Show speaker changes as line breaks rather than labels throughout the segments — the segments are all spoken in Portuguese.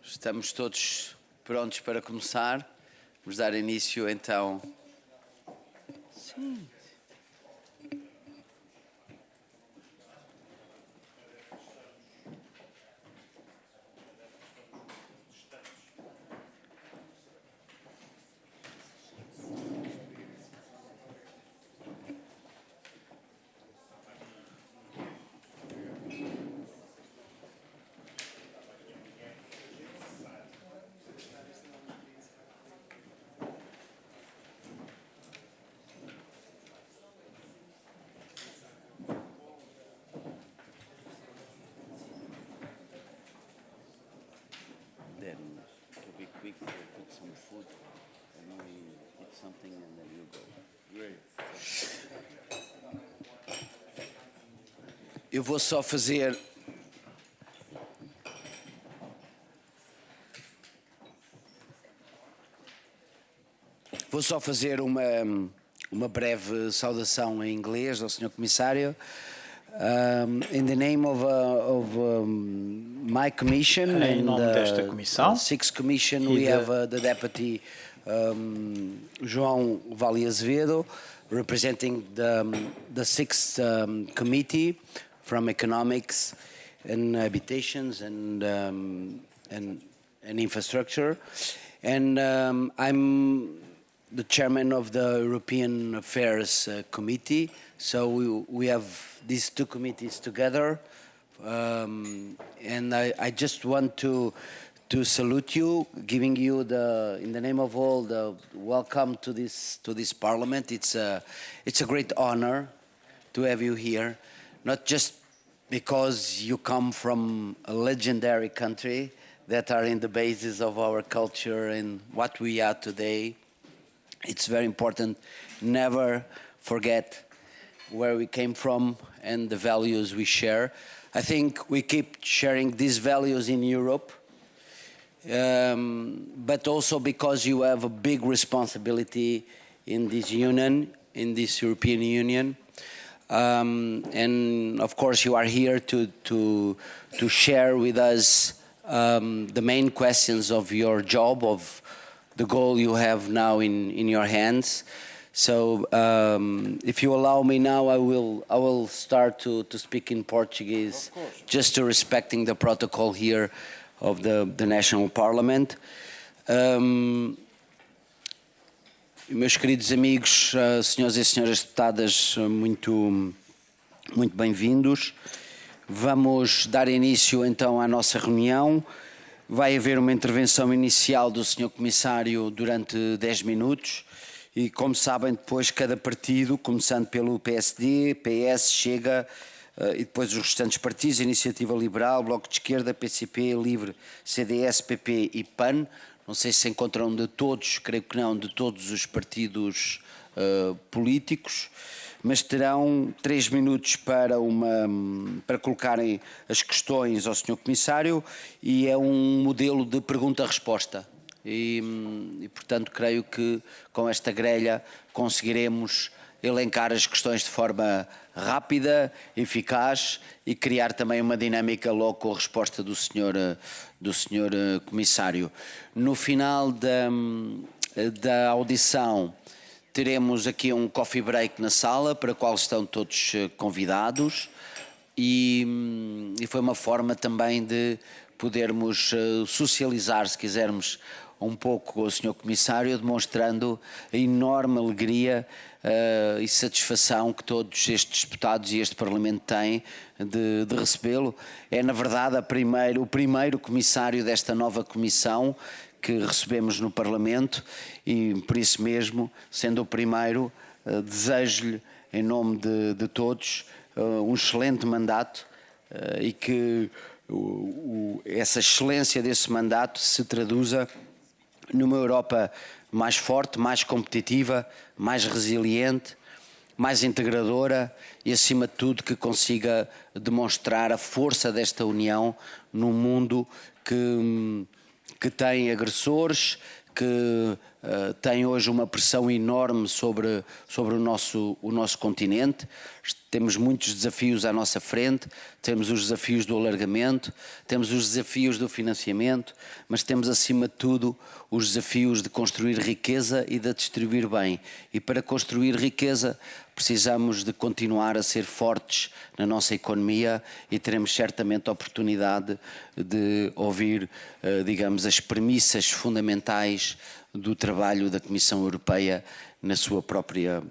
Estamos todos prontos para começar. Vamos dar início então. Sim. Then to be quick, we'll put some food and we eat something and then you go. Great. Eu vou só fazer uma breve saudação em inglês ao Sr. Comissário. In the name of my commission
Em nome desta comissão,
sixth commission, we have the deputy João Vale Azevedo representing the sixth committee from economics and habitations and infrastructure, and I'm the chairman of the European Affairs Committee. So we have these two committees together, and I just want to salute you, giving you in the name of all the welcome to this Parliament. It's a great honor to have you here, not just because you come from a legendary country that are in the basis of our culture and what we are today. It's very important never forget where we came from and the values we share. I think we keep sharing these values in Europe, but also because you have a big responsibility in this union, in this European Union. And of course you are here to share with us the main questions of your job, of the goal you have now in your hands. So if you allow me now, I will start to speak in Portuguese, just to respecting the protocol here of the National Parliament. Meus queridos amigos, senhores e senhoras deputadas, muito bem-vindos. Vamos dar início então à nossa reunião. Vai haver uma intervenção inicial do Sr. Comissário durante 10 minutos e, como sabem, depois cada partido, começando pelo PSD, PS, Chega e depois os restantes partidos, Iniciativa Liberal, Bloco de Esquerda, PCP, Livre, CDS, PP e PAN, não sei se encontram de todos, creio que não, de todos os partidos políticos, mas terão 3 minutos para colocarem as questões ao Sr. Comissário e é um modelo de pergunta-resposta. E, portanto, creio que com esta grelha conseguiremos elencar as questões de forma rápida, eficaz e criar também uma dinâmica logo com a resposta do Sr. Comissário. No final da audição, teremos aqui um coffee break na sala, para o qual estão todos convidados, e foi uma forma também de podermos socializar, se quisermos, um pouco com o Sr. Comissário, demonstrando a enorme alegria e satisfação que todos estes deputados e este Parlamento têm de recebê-lo. É, na verdade, o primeiro Comissário desta nova Comissão que recebemos no Parlamento e, por isso mesmo, sendo o primeiro, desejo-lhe, em nome de todos, um excelente mandato e que essa excelência desse mandato se traduza numa Europa mais forte, mais competitiva, mais resiliente, mais integradora e, acima de tudo, que consiga demonstrar a força desta União num mundo que tem agressores, que tem hoje uma pressão enorme sobre o nosso continente. Temos muitos desafios à nossa frente, temos os desafios do alargamento, temos os desafios do financiamento, mas temos acima de tudo os desafios de construir riqueza e de distribuir bem. E para construir riqueza precisamos de continuar a ser fortes na nossa economia e teremos certamente a oportunidade de ouvir, digamos, as premissas fundamentais do trabalho da Comissão Europeia na sua própria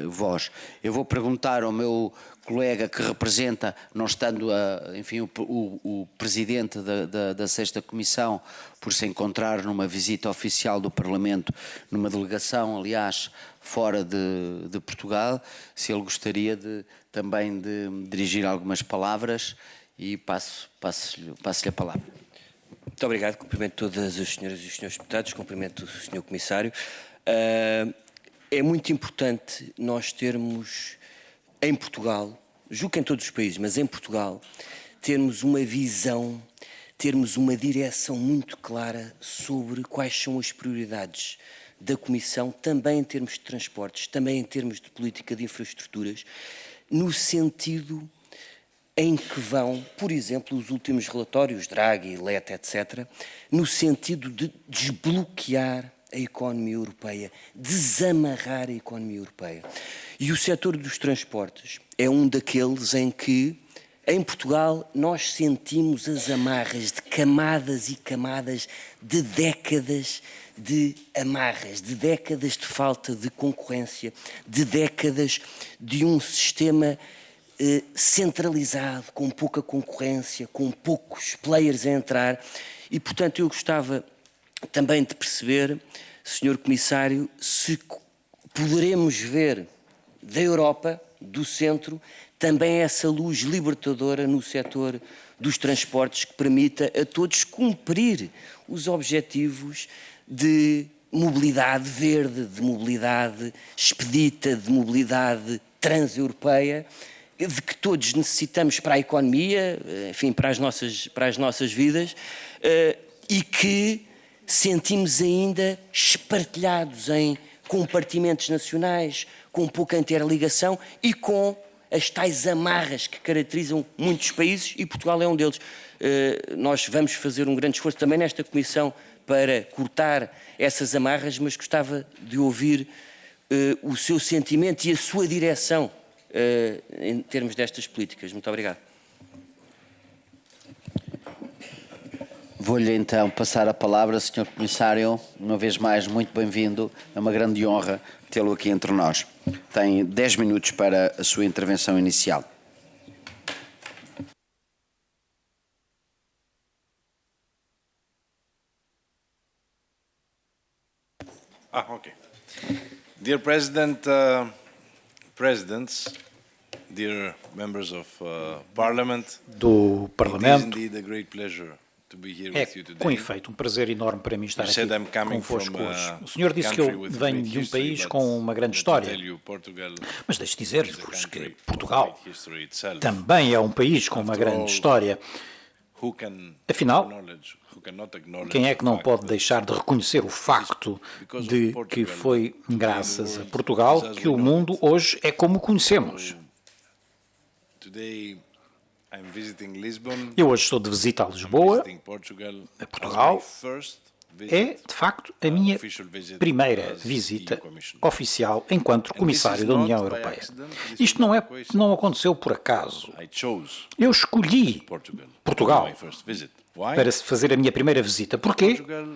voz. Eu vou perguntar ao meu colega que representa, não estando, enfim, o presidente da sexta Comissão, por se encontrar numa visita oficial do Parlamento, numa delegação, aliás, fora de Portugal, se ele gostaria também de dirigir algumas palavras, e passo-lhe a palavra.
Muito obrigado, cumprimento todas as senhoras e os senhores deputados, cumprimento o senhor Comissário. É muito importante nós termos, em Portugal, julgo que em todos os países, mas em Portugal, termos uma visão, termos uma direção muito clara sobre quais são as prioridades da Comissão, também em termos de transportes, também em termos de política de infraestruturas, no sentido em que vão, por exemplo, os últimos relatórios, Draghi, Letta, etc., no sentido de desbloquear a economia europeia, desamarrar a economia europeia. E o setor dos transportes é um daqueles em que, em Portugal, nós sentimos as amarras de camadas e camadas de décadas de amarras, de décadas de falta de concorrência, de décadas de um sistema centralizado, com pouca concorrência, com poucos players a entrar, e portanto eu gostava também de perceber, Sr. Comissário, se poderemos ver da Europa, do centro, também essa luz libertadora no setor dos transportes que permita a todos cumprir os objetivos de mobilidade verde, de mobilidade expedita, de mobilidade transeuropeia, de que todos necessitamos para a economia, enfim, para as nossas vidas, e que sentimos ainda espartilhados em compartimentos nacionais, com pouca interligação e com as tais amarras que caracterizam muitos países, e Portugal é um deles. Nós vamos fazer um grande esforço também nesta Comissão para cortar essas amarras, mas gostava de ouvir o seu sentimento e a sua direção em termos destas políticas. Muito obrigado.
Vou-lhe então passar a palavra, Sr. Comissário. Uma vez mais, muito bem-vindo. É uma grande honra tê-lo aqui entre nós. Tem 10 minutos para a sua intervenção inicial.
Okay. Dear President, Presidents, dear members of Parliament,
do Parlamento,
it is indeed a great pleasure to be here
é
with you today.
com efeito um prazer enorme para mim estar
You said I'm
aqui
coming
convosco
from
hoje.
a
O senhor disse que eu
country with
venho
great
de um
history,
país
but
com uma grande
let me
história,
tell you, Portugal
mas deixe
is
dizer-vos
a
que
country of
Portugal
great history itself.
também é um país com uma
After all,
grande história.
Who can
Afinal,
acknowledge, who cannot acknowledge
quem é que não
the fact
pode
that
deixar de reconhecer o facto de que foi graças a Portugal que o mundo hoje é como o conhecemos?
today I'm visiting Lisbon,
Eu hoje estou de visita a Lisboa.
visiting Portugal,
a Portugal,
as my first
É,
visit,
de facto, a minha
official visit
primeira
as
visita
EU Commissioner.
oficial enquanto Comissário da União Europeia. Isto não aconteceu por acaso.
I chose
Eu escolhi Portugal
my first visit. Why?
para fazer a minha primeira visita. Porquê?
Portugal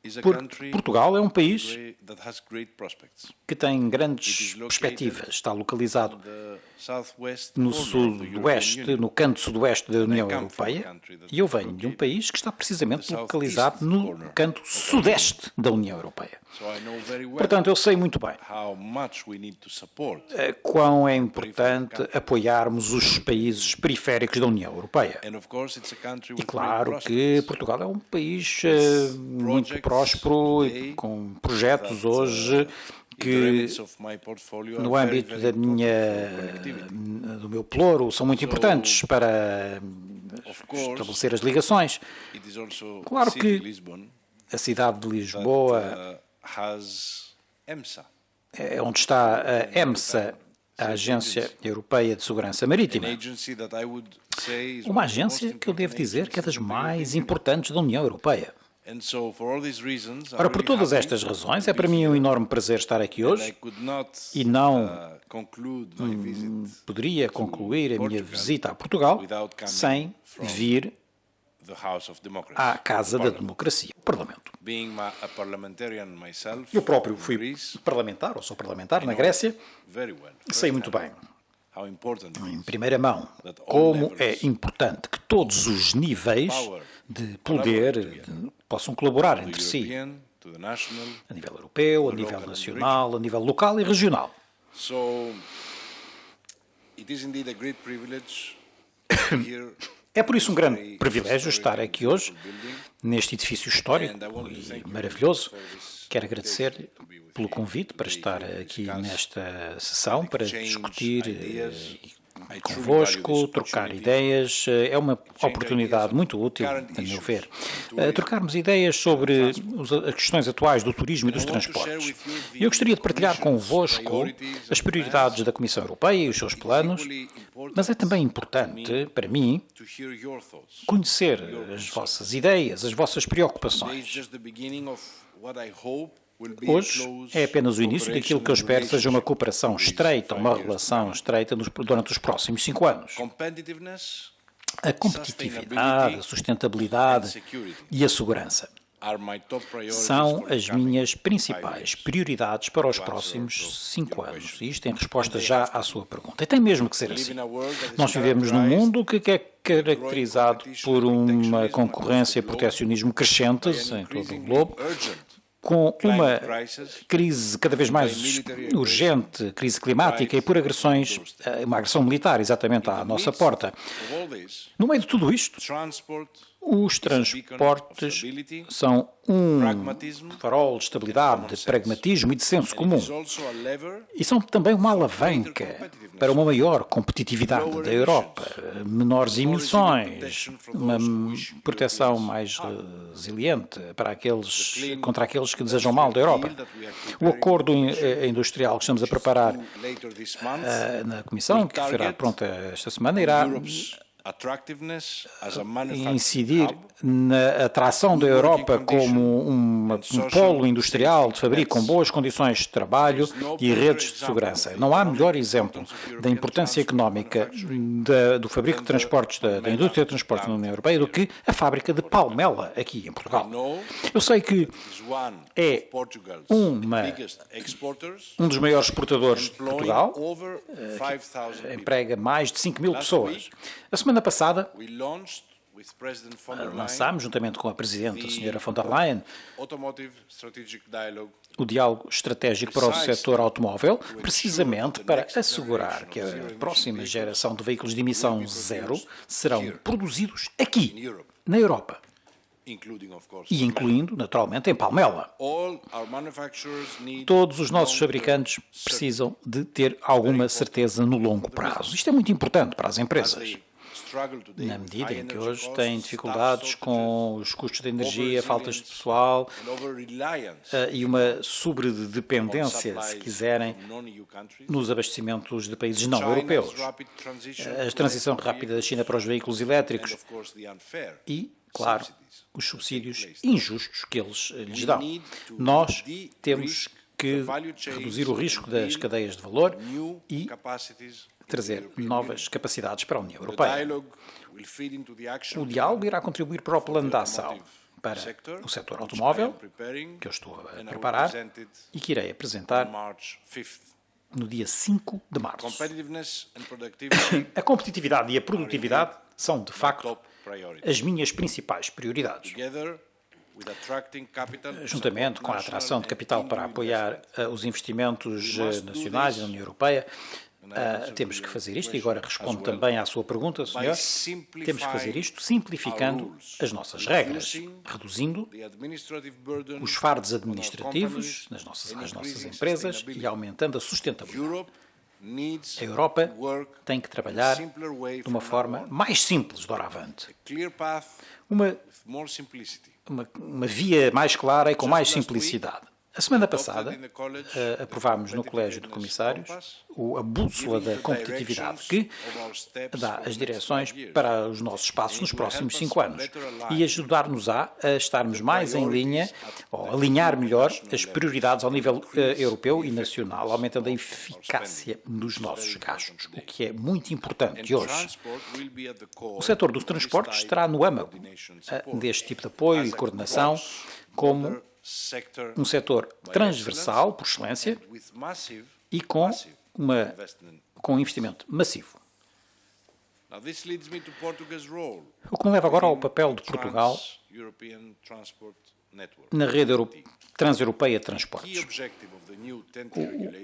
is a
Porque
country
Portugal é um país
that has great prospects.
que tem grandes perspectivas. Está localizado
The southwest
no
corner of the European
sudoeste,
Union.
no canto sudoeste da União
come from a
Europeia,
country that
e eu
is
venho de um país que está precisamente
the
localizado
southeast
no
corner
canto sudeste da União Europeia.
So I know very well
Portanto, eu sei muito bem
how much we need to support
quão é importante apoiarmos os países periféricos da União Europeia.
and of course it's a country
E
with
claro
great
que
prospects.
Portugal é um país muito próspero e com projetos hoje
In the
que
remits of my portfolio
no
are very,
âmbito
very
da
important
do meu ploro são muito importantes para
course,
estabelecer as ligações.
It is also
Claro
city
que
Lisbon
A cidade de Lisboa
has EMSA.
É onde está a EMSA, a Agência Europeia de Segurança Marítima. Uma agência que eu devo dizer que é das mais importantes da União Europeia. Ora, por todas estas razões, é para mim um enorme prazer estar aqui hoje e não poderia concluir a minha visita a Portugal sem vir à Casa da Democracia, o Parlamento. Eu próprio fui parlamentar, ou sou parlamentar, na Grécia, sei muito bem, em primeira mão, como é importante que todos os níveis de poder possam colaborar entre si, a nível europeu, a nível nacional, a nível local e regional. É por isso um grande privilégio estar aqui hoje, neste edifício histórico e maravilhoso. Quero agradecer pelo convite para estar aqui nesta sessão, para discutir convosco, trocar ideias. É uma oportunidade muito útil, a meu ver. Trocarmos ideias sobre as questões atuais do turismo e dos transportes. Eu gostaria de partilhar convosco as prioridades da Comissão Europeia e os seus planos, mas é também importante, para mim, conhecer as vossas ideias, as vossas preocupações. Hoje é apenas o início daquilo que eu espero seja uma cooperação estreita, uma relação estreita durante os próximos 5 anos. A competitividade, a sustentabilidade e a segurança são as minhas principais prioridades para os próximos 5 anos. E isto em resposta já à sua pergunta. E tem mesmo que ser assim. Nós vivemos num mundo que é caracterizado por uma concorrência e protecionismo crescentes em todo o globo, com uma crise cada vez mais urgente, crise climática e por agressões, uma agressão militar exatamente à nossa porta. No meio de tudo isto, os transportes são um farol de estabilidade, de pragmatismo e de senso comum. E são também uma alavanca para uma maior competitividade da Europa, menores emissões, uma proteção mais resiliente contra aqueles que desejam mal da Europa. O acordo industrial que estamos a preparar na Comissão, que será pronta esta semana, irá incidir na atração da Europa como um polo industrial de fabrico com boas condições de trabalho e redes de segurança. Não há melhor exemplo da importância económica do fabrico de transportes, da indústria de transportes na União Europeia do que a fábrica de Palmela aqui em Portugal. Eu sei que é um dos maiores exportadores de Portugal, emprega mais de 5.000 pessoas. A semana passada, lançámos, juntamente com a Presidente, a Sra. von der Leyen, o diálogo estratégico para o setor automóvel, precisamente para assegurar que a próxima geração de veículos de emissão zero serão produzidos aqui, na Europa. E incluindo, naturalmente, em Palmela. Todos os nossos fabricantes precisam de ter alguma certeza no longo prazo. Isto é muito importante para as empresas. Na medida em que hoje têm dificuldades com os custos de energia, faltas de pessoal e uma sobredependência, se quiserem, nos abastecimentos de países não europeus. A transição rápida da China para os veículos elétricos e, claro, os subsídios injustos que eles lhes dão. Nós temos que reduzir o risco das cadeias de valor e trazer novas capacidades para a União Europeia. O diálogo irá contribuir para o plano de ação para o setor automóvel, que eu estou a preparar e que irei apresentar no dia 5 de março. A competitividade e a produtividade são, de facto, as minhas principais prioridades. Juntamente com a atração de capital para apoiar os investimentos nacionais da União Europeia, temos que fazer isto, e agora respondo também à sua pergunta, senhor. Temos que fazer isto simplificando as nossas regras, reduzindo os fardos administrativos às nossas empresas e aumentando a sustentabilidade. A Europa tem que trabalhar de uma forma mais simples, doravante. Uma via mais clara e com mais simplicidade. A semana passada, aprovámos no Colégio de Comissários a bússola da competitividade, que dá as direções para os nossos passos nos próximos 5 anos e ajudar-nos a estarmos mais em linha, ou alinhar melhor as prioridades ao nível europeu e nacional, aumentando a eficácia dos nossos gastos, o que é muito importante hoje. O setor dos transportes estará no âmago deste tipo de apoio e coordenação como um setor transversal, por excelência, e com investimento massivo. O que me leva agora ao papel de Portugal na rede transeuropeia de transportes.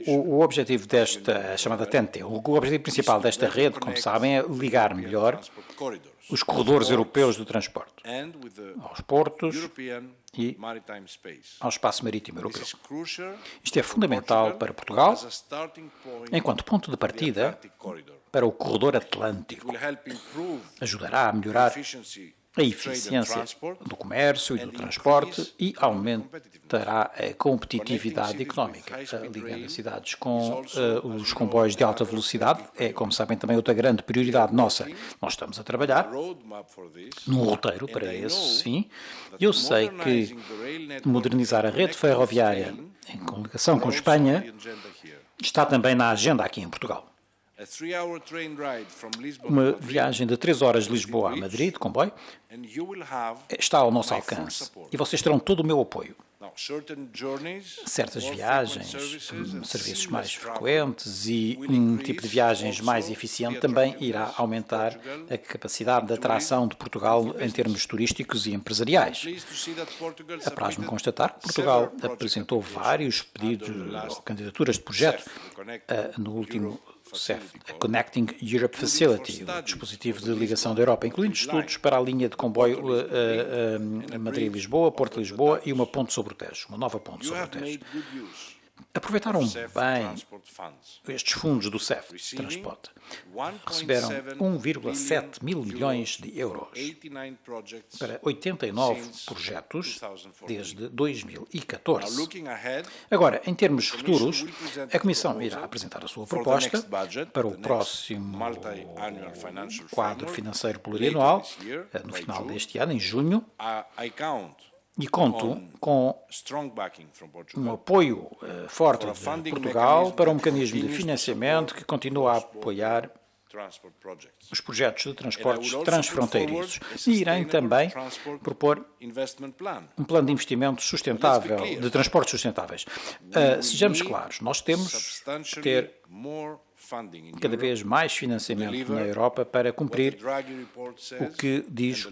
O objetivo desta chamada TEN-T, o objetivo principal desta rede, como sabem, é ligar melhor os corredores europeus de transporte aos portos e ao espaço marítimo europeu. Isto é fundamental para Portugal, enquanto ponto de partida para o corredor atlântico. Ajudará a melhorar a eficiência do comércio e do transporte e aumentará a competitividade económica. Ligando cidades com os comboios de alta velocidade é, como sabem, também outra grande prioridade nossa. Nós estamos a trabalhar num roteiro para esse fim. Eu sei que modernizar a rede ferroviária em coligação com Espanha está também na agenda aqui em Portugal. Uma viagem de 3 horas de Lisboa a Madrid, de comboio, está ao nosso alcance e vocês terão todo o meu apoio. Certas viagens, serviços mais frequentes e um tipo de viagens mais eficiente também irá aumentar a capacidade de atração de Portugal em termos turísticos e empresariais. Apraz-me constatar que Portugal apresentou vários pedidos ou candidaturas de projeto no último CEF, a Connecting Europe Facility, o dispositivo de ligação da Europa, incluindo estudos para a linha de comboio Madrid-Lisboa, Porto-Lisboa e uma ponte sobre o Tejo, uma nova ponte sobre o Tejo. Aproveitaram bem estes fundos do CEF de transporte. Receberam 1,7 mil milhões de euros para 89 projetos desde 2014. Agora, em termos futuros, a Comissão irá apresentar a sua proposta para o próximo quadro financeiro plurianual, no final deste ano, em junho, e conto com um apoio forte de Portugal para um mecanismo de financiamento que continua a apoiar os projetos de transportes transfronteiriços. E irei também propor um plano de investimento sustentável, de transportes sustentáveis. Sejamos claros, nós temos que ter cada vez mais financiamento na Europa para cumprir o que diz o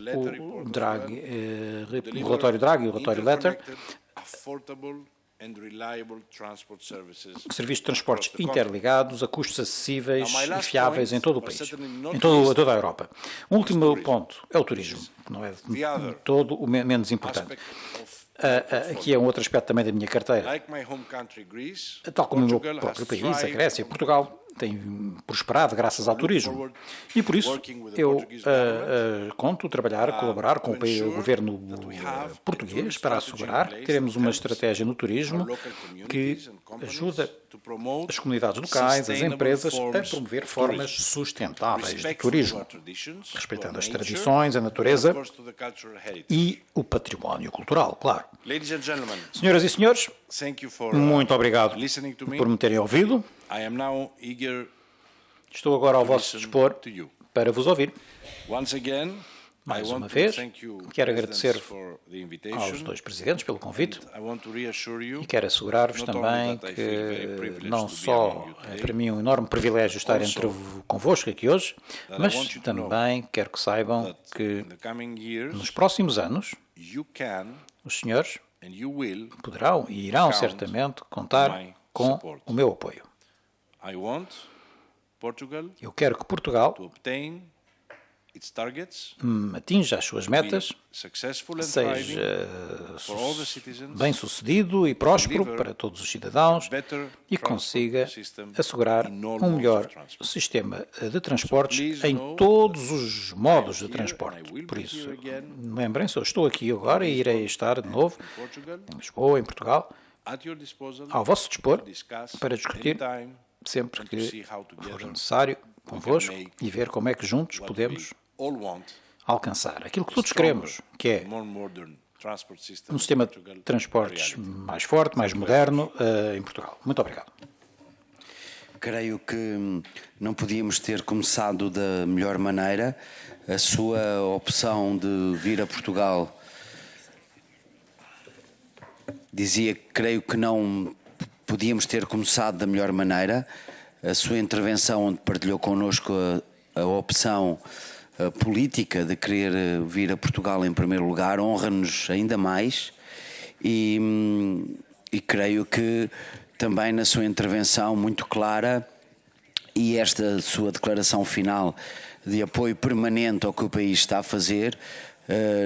relatório Draghi, o relatório Letter, serviços de transportes interligados a custos acessíveis e fiáveis em todo o país, em toda a Europa. Um último ponto é o turismo, que não é de todo o menos importante. Aqui é um outro aspecto também da minha carteira. Tal como o meu próprio país, a Grécia, Portugal, tem prosperado graças ao turismo. E por isso eu conto colaborar com o governo português para assegurar que teremos uma estratégia no turismo que ajuda as comunidades locais, as empresas, a promover formas sustentáveis de turismo, respeitando as tradições, a natureza e o património cultural, claro. Senhoras e senhores, muito obrigado por me terem ouvido. Estou agora ao vosso dispor para vos ouvir. Mais uma vez, quero agradecer aos dois presidentes pelo convite e quero assegurar-vos também que não só é para mim um enorme privilégio estar convosco aqui hoje, mas também quero que saibam que nos próximos anos os senhores poderão e irão certamente contar com o meu apoio. Eu quero que Portugal atinja as suas metas, seja bem-sucedido e próspero para todos os cidadãos e consiga assegurar um melhor sistema de transportes em todos os modos de transporte. Por isso, lembrem-se, eu estou aqui agora e irei estar de novo em Lisboa, em Portugal, ao vosso dispor para discutir sempre que for necessário convosco e ver como é que juntos podemos alcançar aquilo que todos queremos, que é um sistema de transportes mais forte, mais moderno em Portugal. Muito obrigado.
Creio que não podíamos ter começado da melhor maneira. A sua opção de vir a Portugal, dizia que creio que não podíamos ter começado da melhor maneira. A sua intervenção, onde partilhou connosco a opção política de querer vir a Portugal em primeiro lugar, honra-nos ainda mais e creio que também na sua intervenção muito clara e esta sua declaração final de apoio permanente ao que o país está a fazer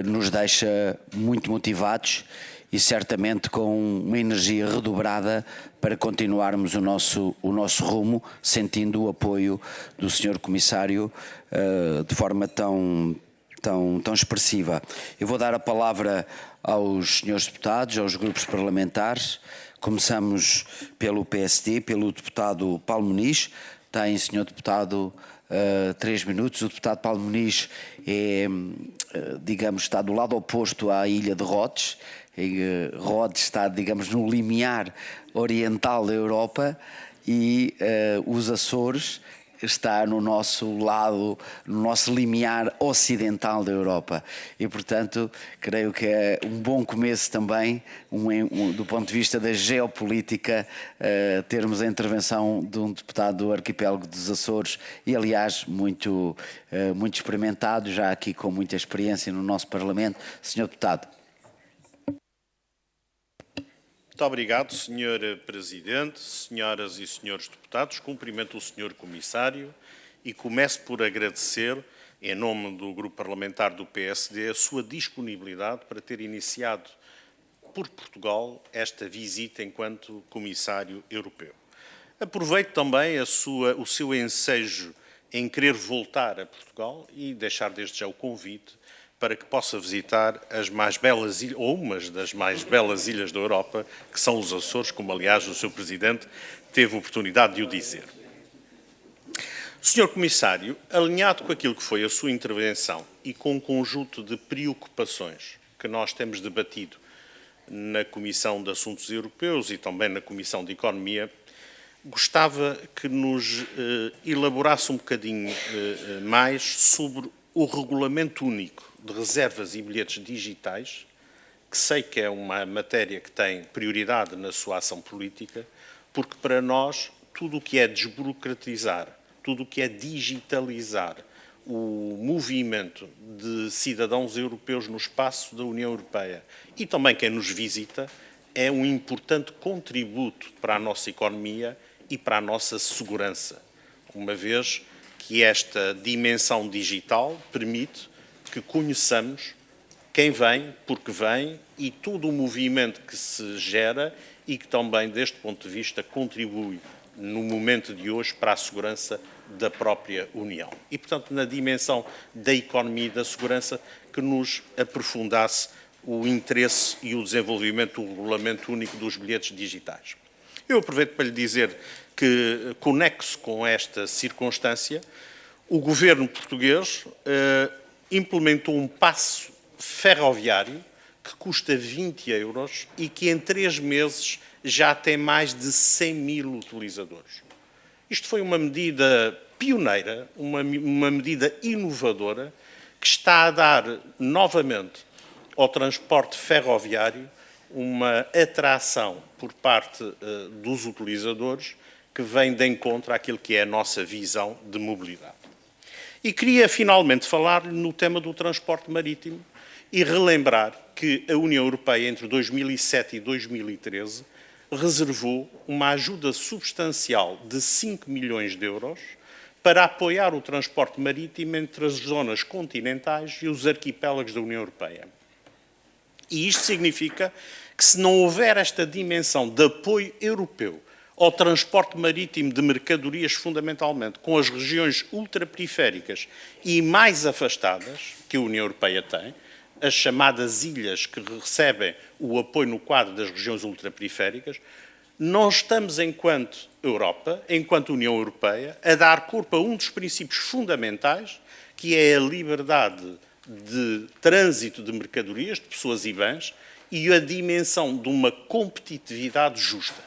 nos deixa muito motivados e certamente com uma energia redobrada para continuarmos o nosso rumo, sentindo o apoio do Sr. Comissário de forma tão expressiva. Eu vou dar a palavra aos senhores deputados, aos grupos parlamentares. Começamos pelo PSD, pelo deputado Paulo Muniz. Tem, senhor deputado, 3 minutos. O deputado Paulo Muniz digamos, está do lado oposto à ilha de Rhodes. Rhodes está, digamos, no limiar oriental da Europa e os Açores está no nosso lado, no nosso limiar ocidental da Europa. E, portanto, creio que é um bom começo também, do ponto de vista da geopolítica, termos a intervenção de um deputado do arquipélago dos Açores e, aliás, muito experimentado, já aqui com muita experiência no nosso Parlamento. Senhor Deputado.
Muito obrigado, Sr. Presidente, senhoras e senhores deputados. Cumprimento o Sr. Comissário e começo por agradecer, em nome do Grupo Parlamentar do PSD, a sua disponibilidade para ter iniciado por Portugal esta visita enquanto Comissário Europeu. Aproveito também o seu ensejo em querer voltar a Portugal e deixar desde já o convite para que possa visitar as mais belas ilhas, ou umas das mais belas ilhas da Europa, que são os Açores, como aliás o Sr. Presidente teve a oportunidade de o dizer. Sr. Comissário, alinhado com aquilo que foi a sua intervenção e com um conjunto de preocupações que nós temos debatido na Comissão de Assuntos Europeus e também na Comissão de Economia, gostava que nos elaborasse um bocadinho mais sobre o Regulamento Único de Reservas e Bilhetes Digitais, que sei que é uma matéria que tem prioridade na sua ação política, porque para nós tudo o que é desburocratizar, tudo o que é digitalizar o movimento de cidadãos europeus no espaço da União Europeia e também quem nos visita, é um importante contributo para a nossa economia e para a nossa segurança, uma vez que esta dimensão digital permite que conheçamos quem vem, porque vem e todo o movimento que se gera e que também, deste ponto de vista, contribui no momento de hoje para a segurança da própria União. E, portanto, na dimensão da economia e da segurança, que nos aprofundasse o interesse e o desenvolvimento do Regulamento Único dos Bilhetes Digitais. Eu aproveito para lhe dizer que, conexo com esta circunstância, o governo português implementou um passe ferroviário que custa 20 euros e que em 3 meses já tem mais de 100 mil utilizadores. Isto foi uma medida pioneira, uma medida inovadora que está a dar novamente ao transporte ferroviário uma atração por parte dos utilizadores que vem de encontro àquilo que é a nossa visão de mobilidade. E queria finalmente falar no tema do transporte marítimo e relembrar que a União Europeia entre 2007 e 2013 reservou uma ajuda substancial de 5 milhões de euros para apoiar o transporte marítimo entre as zonas continentais e os arquipélagos da União Europeia. E isto significa que se não houver esta dimensão de apoio europeu ao transporte marítimo de mercadorias, fundamentalmente com as regiões ultraperiféricas e mais afastadas que a União Europeia tem, as chamadas ilhas que recebem o apoio no quadro das regiões ultraperiféricas, não estamos, enquanto Europa, enquanto União Europeia, a dar corpo a um dos princípios fundamentais, que é a liberdade de trânsito de mercadorias, de pessoas e bens, e a dimensão de uma competitividade justa.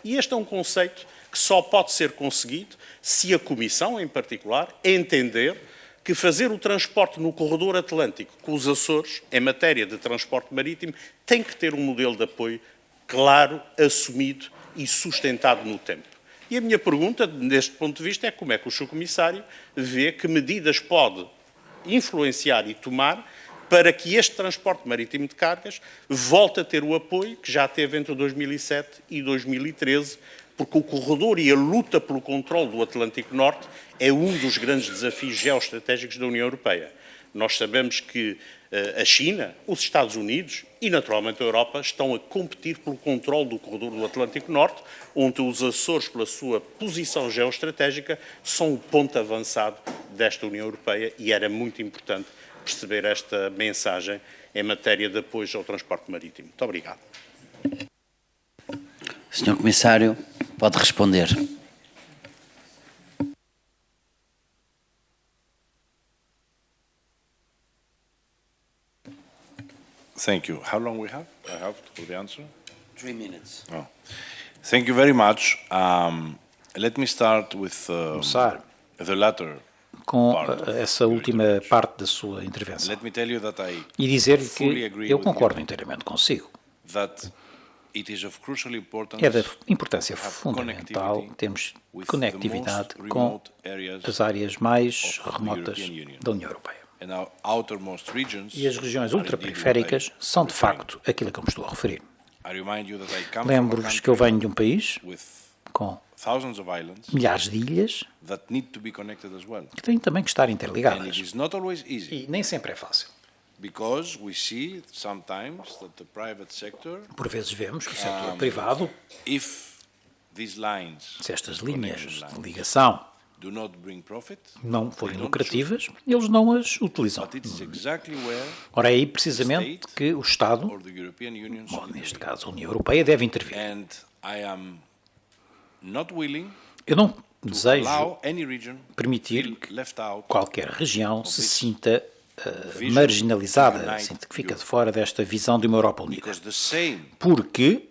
E este é um conceito que só pode ser conseguido se a Comissão, em particular, entender que fazer o transporte no corredor atlântico com os Açores, em matéria de transporte marítimo, tem que ter um modelo de apoio claro, assumido e sustentado no tempo. E a minha pergunta, deste ponto de vista, é como é que o Sr. Comissário vê que medidas pode influenciar e tomar para que este transporte marítimo de cargas volte a ter o apoio que já teve entre 2007 e 2013, porque o corredor e a luta pelo controle do Atlântico Norte é um dos grandes desafios geoestratégicos da União Europeia. Nós sabemos que a China, os Estados Unidos e, naturalmente, a Europa estão a competir pelo controle do corredor do Atlântico Norte, onde os Açores, pela sua posição geoestratégica, são o ponto avançado desta União Europeia e era muito importante perceber esta mensagem em matéria de apoio ao transporte marítimo. Muito obrigado.
Sr. Comissário, pode responder.
Thank you. How long we have? I have for the answer?
3 minutes.
Oh. Thank you very much. Let me start with
Começar
the latter
com
part of
essa
your
última
intervention.
parte da sua intervenção
Let me tell you that I
e dizer-lhe
fully
que
agree
eu
with
concordo
you
inteiramente consigo.
that it is of crucial importance
É da importância
to have
fundamental
connectivity
termos
with
conectividade
the most
com
remote areas
as áreas mais
of the
remotas
European Union.
da União Europeia.
and our outermost regions.
E as regiões
are indeed
ultraperiféricas
what I
são, de
referring
facto, aquilo que eu me estou a referir.
I remind you that I come from a
Lembro-vos que eu
country
venho de um país
with
com
thousands of islands
milhares de ilhas
that need to be connected as well.
que têm também que estar
And it
interligadas.
is not always easy
E nem sempre é fácil.
because we see sometimes that the private sector,
Por vezes vemos que o setor privado,
if these lines,
se estas linhas
connection
de
lines,
ligação
do not bring profit,
não forem
they don't
lucrativas, eles não as utilizam.
but it is exactly where
Ora, é aí precisamente que o Estado,
or the European Union
ou
should
neste
intervene.
caso a União Europeia, deve intervir.
And I am not willing
Eu não
to
desejo
allow any region
permitir
feel
que
left out
qualquer região se sinta
vision
marginalizada,
to unite
sinta que fica de
Europe.
fora desta visão de uma Europa unida.
because the same
Porque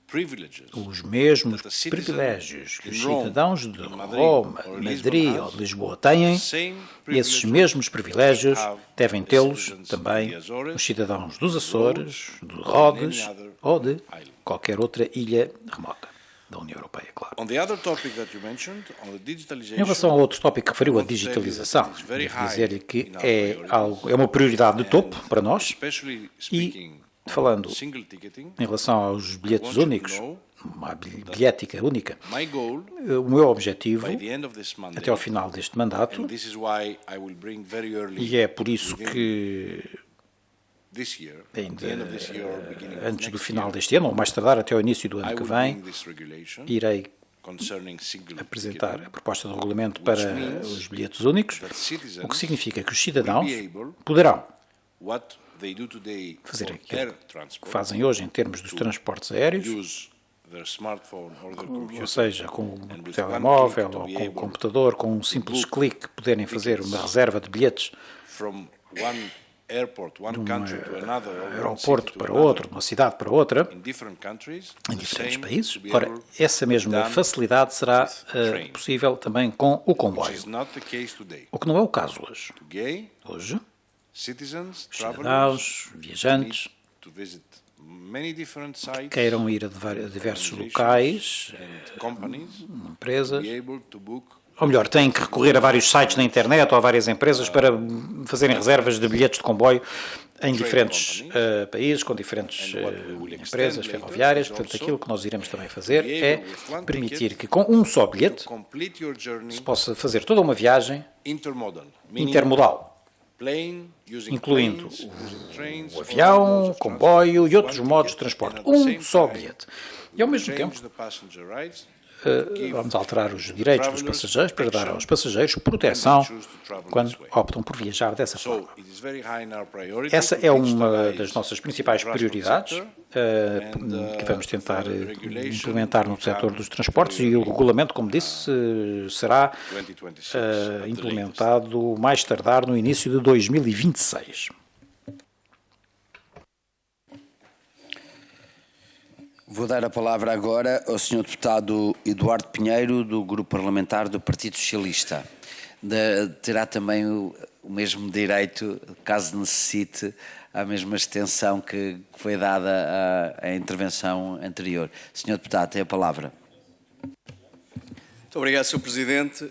privileges
os mesmos
that the citizen
privilégios que os
in Rome,
cidadãos de
in Madrid,
Roma,
or
de
Lisbon
Madrid
has,
ou de Lisboa têm,
same
esses
privileges
mesmos privilégios
have
devem
the
tê-los
citizens
também
of the Azores,
os cidadãos dos Açores, de
any
Rhodes
other
ou de
island.
qualquer outra ilha remota da União Europeia, claro.
On the other topic that you mentioned, on the digitalization,
Em relação ao outro tópico que referiu, a
I want to tell you
digitalização,
that it's very
devo
high
dizer-lhe que
in our
é,
priorities.
é uma prioridade de topo para nós.
especially
E,
speaking
falando
of single ticketing,
em relação aos bilhetes
want you to
únicos,
know
uma bilhética única,
my goal
o meu objetivo,
by the end of this Monday,
até ao final deste mandato,
and this is why I will bring very early
e é por isso que
this year, at
ainda
the end of this year or beginning of
antes do
next
final
year,
deste ano, ou mais tardar até ao início do
I
ano que
will
vem,
bring this regulation
irei
concerning single
apresentar
ticketing
a proposta de regulamento para
means
os bilhetes únicos,
that citizens
o que significa que os
will
cidadãos
be able
poderão
what they do today
fazer
for
aquilo
air
que
transport,
fazem hoje em termos dos transportes aéreos,
use their smartphone or their computer,
ou seja, com o
and with
telemóvel
one click to
ou
be
com o
able
computador, com um simples
book
clique, poderem fazer
tickets
uma reserva de bilhetes
from one airport, one country to another, or one
aeroporto
city to
para
another,
outro, de uma cidade para outra,
in different countries,
em
the
diferentes
same
países.
to be
Ora,
able
essa mesma
done
facilidade será
train.
possível também com o
which
comboio,
is not the case today.
o que não é o caso hoje.
Today,
Hoje,
citizens,
os
travelers,
cidadãos,
need
viajantes,
to visit many different sites
queiram ir a diversos locais,
and companies,
empresas,
be able to book
ou melhor, têm que recorrer a vários sites na internet ou a várias empresas para fazerem reservas de bilhetes de comboio em diferentes países, com diferentes empresas ferroviárias. Portanto, aquilo que nós iremos também fazer é permitir que com um só bilhete
complete your journey
se possa fazer toda uma viagem
intermodal, meaning
intermodal,
plane, using
incluindo
planes, using trains,
o
or
avião,
modes
o
of
comboio
transport,
e outros
one
modos de
ticket,
transporte.
and at the
Um
same
só
time
bilhete. E ao mesmo tempo,
change the passenger rights
vamos alterar os direitos dos passageiros para dar aos passageiros proteção quando optam por viajar dessa forma. Essa é uma das nossas principais prioridades que vamos tentar implementar no setor dos transportes e o regulamento, como disse, será implementado mais tardar no início de 2026.
Vou dar a palavra agora ao Sr. Deputado Eduardo Pinheiro, do Grupo Parlamentar do Partido Socialista. Terá também o mesmo direito, caso necessite, à mesma extensão que foi dada à intervenção anterior. Sr. Deputado, tem a palavra.
Muito obrigado, Sr. Presidente.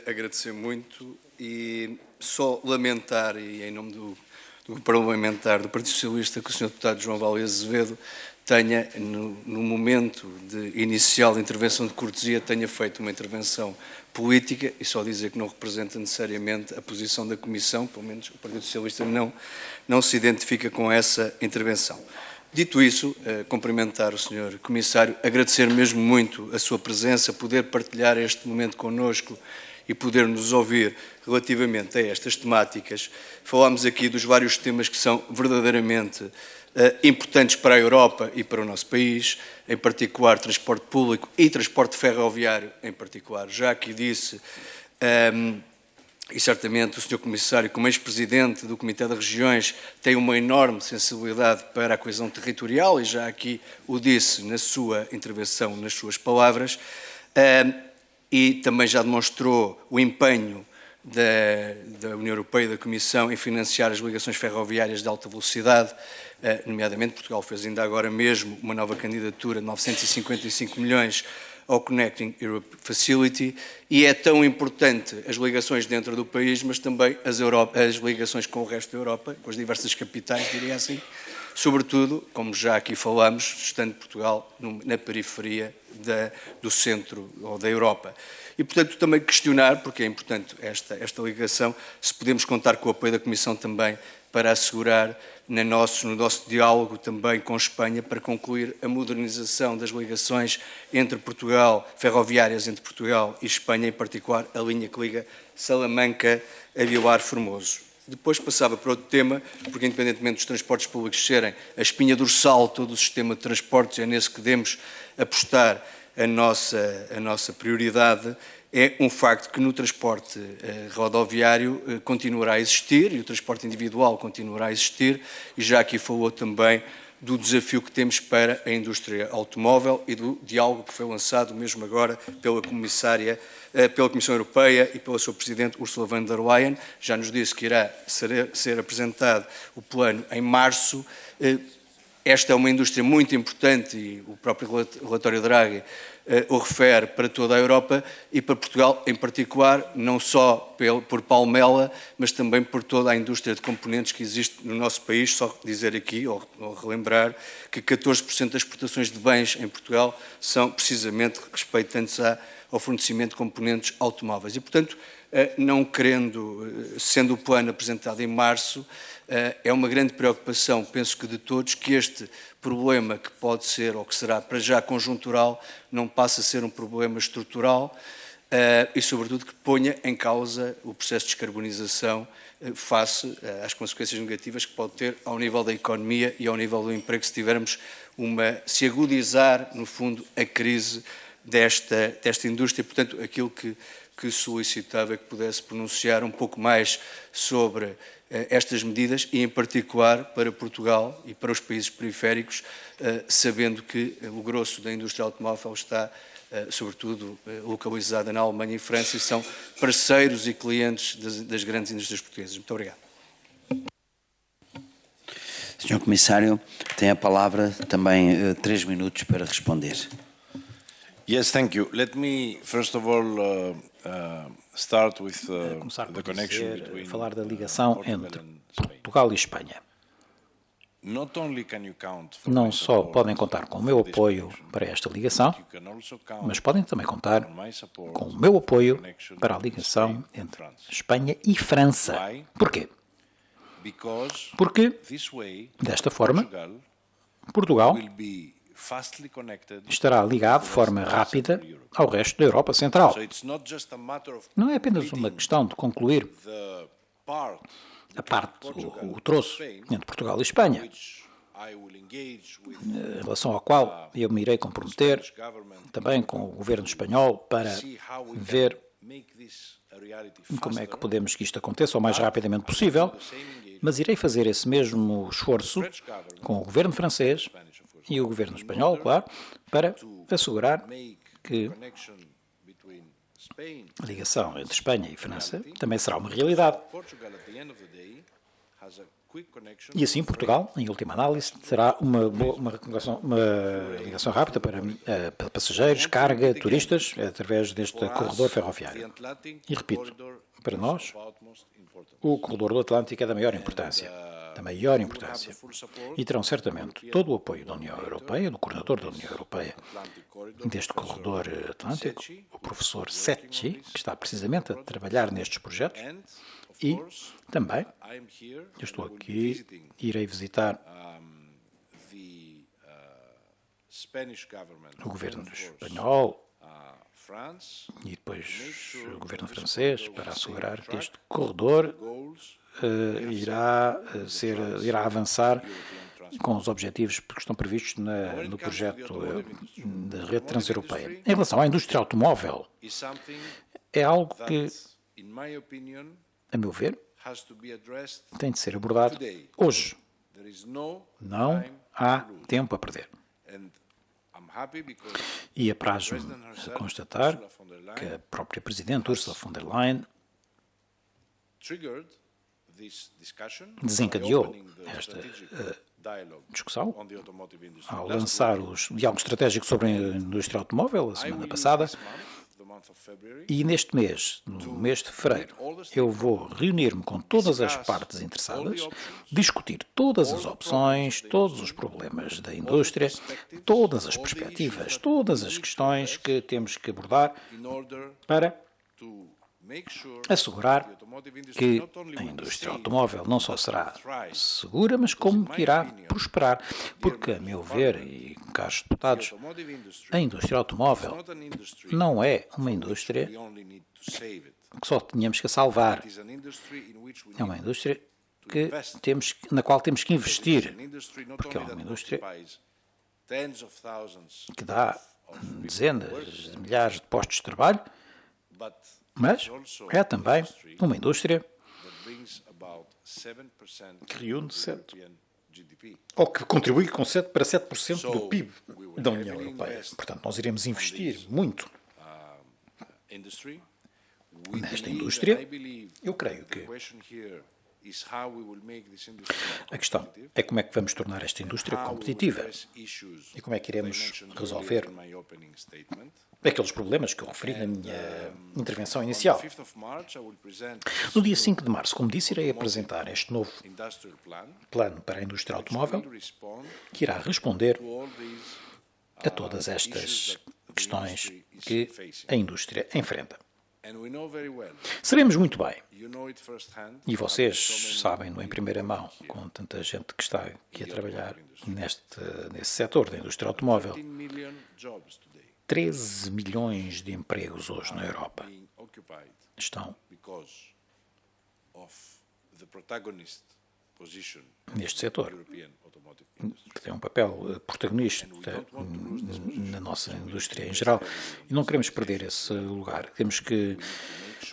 Agradecer muito e só lamentar, e em nome do Grupo Parlamentar do Partido Socialista, que o Sr. Deputado João Vale Azevedo tenha, no momento inicial de intervenção de cortesia, tenha feito uma intervenção política e só dizer que não representa necessariamente a posição da Comissão, pelo menos o Partido Socialista não se identifica com essa intervenção. Dito isso, cumprimentar o Sr. Comissário, agradecer mesmo muito a sua presença, poder partilhar este momento connosco e poder nos ouvir relativamente a estas temáticas. Falámos aqui dos vários temas que são verdadeiramente importantes para a Europa e para o nosso país, em particular transporte público e transporte ferroviário em particular. Já aqui disse, e certamente o Sr. Comissário, como ex-presidente do Comitê das Regiões, tem uma enorme sensibilidade para a coesão territorial, e já aqui o disse na sua intervenção, nas suas palavras, e também já demonstrou o empenho da União Europeia e da Comissão em financiar as ligações ferroviárias de alta velocidade, nomeadamente Portugal fez ainda agora mesmo uma nova candidatura de 955 milhões ao Connecting Europe Facility, e é tão importante as ligações dentro do país, mas também as ligações com o resto da Europa, com as diversas capitais, diria assim, sobretudo, como já aqui falamos, estando Portugal na periferia do centro ou da Europa. E, portanto, também questionar, porque é importante esta ligação, se podemos contar com o apoio da Comissão também para assegurar no nosso diálogo também com Espanha para concluir a modernização das ligações entre Portugal, ferroviárias entre Portugal e Espanha, em particular a linha que liga Salamanca a Vilar Formoso. Depois passava para outro tema, porque independentemente dos transportes públicos serem a espinha dorsal de todo o sistema de transportes, é nesse que devemos apostar a nossa prioridade. É um facto que no transporte rodoviário continuará a existir e o transporte individual continuará a existir, e já aqui falou também do desafio que temos para a indústria automóvel e do diálogo que foi lançado mesmo agora pela Comissão Europeia e pela sua Presidente Ursula von der Leyen. Já nos disse que irá ser apresentado o plano em março. Esta é uma indústria muito importante e o próprio relatório Draghi o refere para toda a Europa e para Portugal em particular, não só por Palmela, mas também por toda a indústria de componentes que existe no nosso país. Só dizer aqui, ou relembrar, que 14% das exportações de bens em Portugal são precisamente respeitantes ao fornecimento de componentes automóveis. E, portanto, não querendo, sendo o plano apresentado em março, é uma grande preocupação, penso que de todos, que este problema que pode ser, ou que será para já conjuntural, não passe a ser um problema estrutural e, sobretudo, que ponha em causa o processo de descarbonização face às consequências negativas que pode ter ao nível da economia e ao nível do emprego se agudizar, no fundo, a crise desta indústria. Portanto, aquilo que solicitava que pudesse pronunciar um pouco mais sobre estas medidas e, em particular, para Portugal e para os países periféricos, sabendo que o grosso da indústria automóvel está, sobretudo, localizada na Alemanha e França e são parceiros e clientes das grandes indústrias portuguesas. Muito obrigado.
Sr. Comissário, tem a palavra também 3 minutos para responder.
Yes, thank you. Let me, first of all, start with the connection between
falar da ligação entre Portugal e Espanha. Não só podem contar com o meu apoio para esta ligação, mas podem também contar com o meu apoio para a ligação entre Espanha e França. Porquê? Porque, desta forma, Portugal estará ligado de forma rápida ao resto da Europa Central. Não é apenas uma questão de concluir a parte, o troço entre Portugal e Espanha, em relação ao qual eu me irei comprometer também com o governo espanhol para ver como é que podemos que isto aconteça o mais rapidamente possível, mas irei fazer esse mesmo esforço com o governo francês e o governo espanhol, claro, para assegurar que a ligação entre Espanha e França também será uma realidade. E assim Portugal, em última análise, terá uma ligação rápida para passageiros, carga, turistas, através deste corredor ferroviário. E repito, para nós, o corredor do Atlântico é da maior importância. Da maior importância. E terão certamente todo o apoio da União Europeia, do coordenador da União Europeia, deste corredor atlântico, o professor Secchi, que está precisamente a trabalhar nestes projetos. E também, eu estou aqui, irei visitar o governo espanhol e depois o governo francês para assegurar que este corredor irá avançar com os objetivos que estão previstos no projeto da rede transeuropeia. Em relação à indústria automóvel, é algo que, a meu ver, tem de ser abordado hoje. Não há tempo a perder. E apraz-me constatar que a própria Presidente Ursula von der Leyen desencadeou esta discussão ao lançar os diálogos estratégicos sobre a indústria automóvel a semana passada. E neste mês, no mês de fevereiro, eu vou reunir-me com todas as partes interessadas, discutir todas as opções, todos os problemas da indústria, todas as perspectivas, todas as questões que temos que abordar para assegurar que a indústria automóvel não só será segura, mas como que irá prosperar. Porque, a meu ver, e caros deputados, a indústria automóvel não é uma indústria que só tínhamos que salvar. É uma indústria na qual temos que investir. Porque é uma indústria que dá dezenas de milhares de postos de trabalho, mas é também uma indústria que reúne ou que contribui com 7% do PIB da União Europeia. Portanto, nós iremos investir muito nesta indústria. Eu creio que a questão é como é que vamos tornar esta indústria competitiva e como é que iremos resolver aqueles problemas que eu referi na minha intervenção inicial. No dia 5 de março, como disse, irei apresentar este novo plano para a indústria automóvel, que irá responder a todas estas questões que a indústria enfrenta. Sabemos muito bem, e vocês sabem-no em primeira mão, com tanta gente que está aqui a trabalhar nesse setor da indústria automóvel, 13 milhões de empregos hoje na Europa estão neste setor, que tem um papel protagonista na nossa indústria em geral, e não queremos perder esse lugar. Temos que